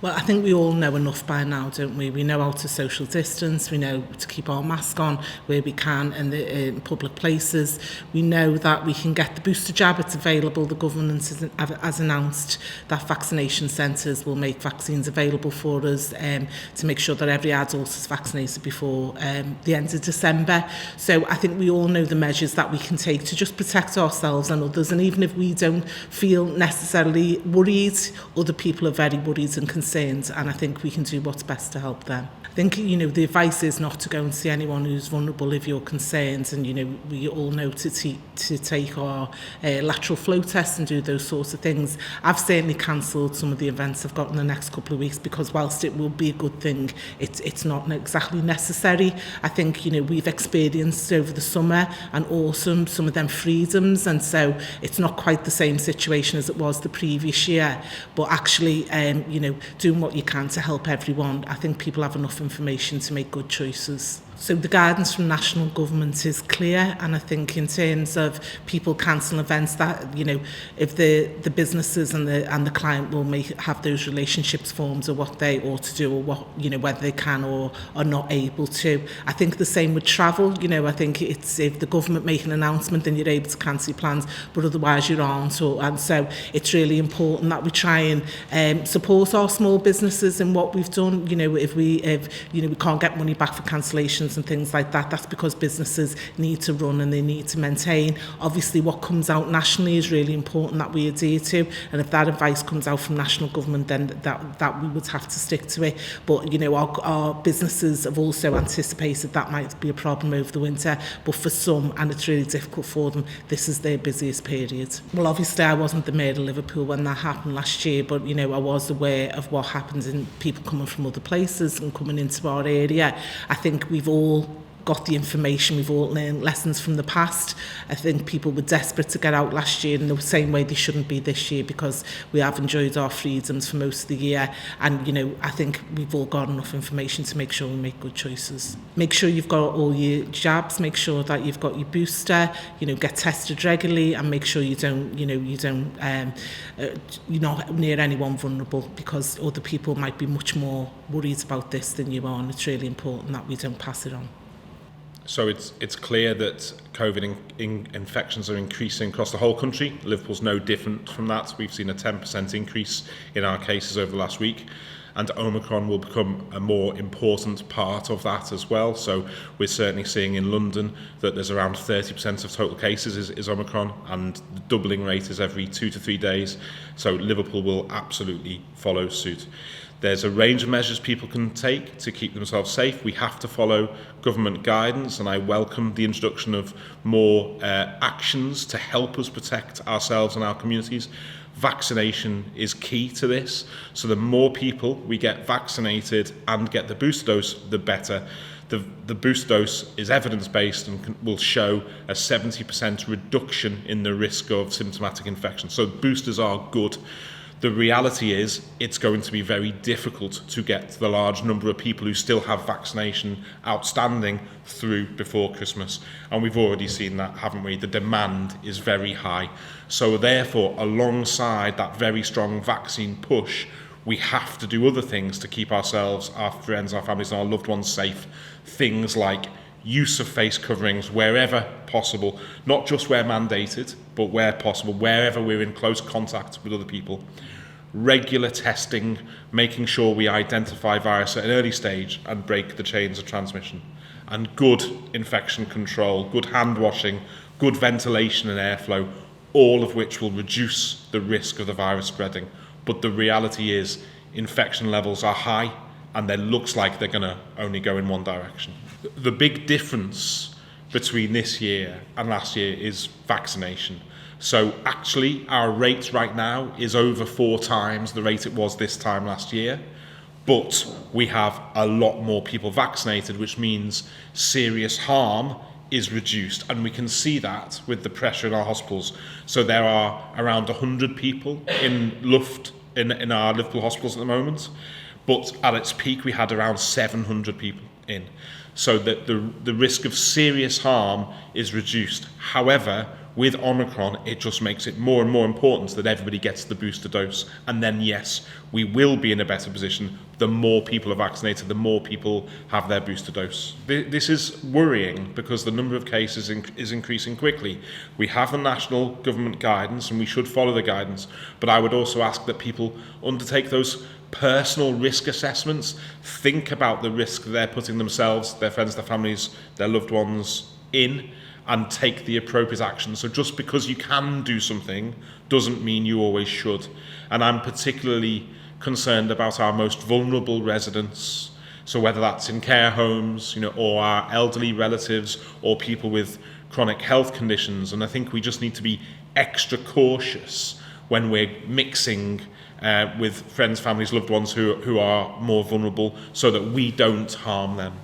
Well, I think we all know enough by now, don't we? We know how to social distance, we know to keep our mask on where we can in public places. We know that we can get the booster jab, it's available. The government has announced that vaccination centres will make vaccines available for us to make sure that every adult is vaccinated before the end of December. So I think we all know the measures that we can take to just protect ourselves and others. And even if we don't feel necessarily worried, other people are very worried and concerned, and I think we can do what's best to help them. I think, the advice is not to go and see anyone who's vulnerable if you're concerned, and, we all know to take our lateral flow test and do those sorts of things. I've certainly cancelled some of the events I've got in the next couple of weeks because whilst it will be a good thing, it's not exactly necessary. I think, we've experienced over the summer and autumn some of them freedoms, and so it's not quite the same situation as it was the previous year, but actually, doing what you can to help everyone. I think people have enough information to make good choices. So the guidance from national government is clear, and I think in terms of people cancelling events, that if the businesses and the client will have those relationships formed, or what they ought to do, or what whether they can or are not able to. I think the same with travel. I think it's if the government make an announcement, then you're able to cancel your plans, but otherwise you aren't. And so it's really important that we try and support our small businesses in what we've done. If we can't get money back for cancellations and things like that, that's because businesses need to run and they need to maintain. Obviously what comes out nationally is really important that we adhere to, and if that advice comes out from national government, then that we would have to stick to it. But our businesses have also anticipated that might be a problem over the winter, but for some, and it's really difficult for them, this is their busiest period. Well, obviously I wasn't the mayor of Liverpool when that happened last year, but I was aware of what happens in people coming from other places and coming into our area. I think we've all got the information, we've all learned lessons from the past. I think people were desperate to get out last year in the same way they shouldn't be this year, because we have enjoyed our freedoms for most of the year, and I think we've all got enough information to make sure we make good choices. Make sure you've got all your jabs, make sure that you've got your booster, get tested regularly, and make sure you're not near anyone vulnerable, because other people might be much more worried about this than you are, and it's really important that we don't pass it on. So it's clear that COVID infections are increasing across the whole country. Liverpool's no different from that. We've seen a 10% increase in our cases over the last week, and Omicron will become a more important part of that as well. So we're certainly seeing in London that there's around 30% of total cases is Omicron, and the doubling rate is every 2 to 3 days. So Liverpool will absolutely follow suit. There's a range of measures people can take to keep themselves safe. We have to follow government guidance, and I welcome the introduction of more actions to help us protect ourselves and our communities. Vaccination is key to this, so the more people we get vaccinated and get the booster dose, the better. The booster dose is evidence-based and will show a 70% reduction in the risk of symptomatic infection. So boosters are good. The reality is it's going to be very difficult to get the large number of people who still have vaccination outstanding through before Christmas. And we've already seen that, haven't we? The demand is very high. So therefore, alongside that very strong vaccine push, we have to do other things to keep ourselves, our friends, our families, and our loved ones safe. Things like use of face coverings wherever possible, not just where mandated, but where possible, wherever we're in close contact with other people. Regular testing, making sure we identify virus at an early stage and break the chains of transmission. And good infection control, good hand washing, good ventilation and airflow, all of which will reduce the risk of the virus spreading. But the reality is infection levels are high, and it looks like they're going to only go in one direction. The big difference between this year and last year is vaccination. So actually our rate right now is over 4 times the rate it was this time last year, but we have a lot more people vaccinated, which means serious harm is reduced, and we can see that with the pressure in our hospitals. So there are around 100 people in our Liverpool hospitals at the moment, but at its peak we had around 700 people in. So that the risk of serious harm is reduced. However, with Omicron, it just makes it more and more important that everybody gets the booster dose. And then, yes, we will be in a better position the more people are vaccinated, the more people have their booster dose. This is worrying because the number of cases is increasing quickly. We have a national government guidance and we should follow the guidance, but I would also ask that people undertake those personal risk assessments, think about the risk they're putting themselves, their friends, their families, their loved ones in, and take the appropriate action. So just because you can do something doesn't mean you always should. And I'm particularly concerned about our most vulnerable residents. So whether that's in care homes, or our elderly relatives, or people with chronic health conditions. And I think we just need to be extra cautious when we're mixing with friends, families, loved ones who are more vulnerable, so that we don't harm them.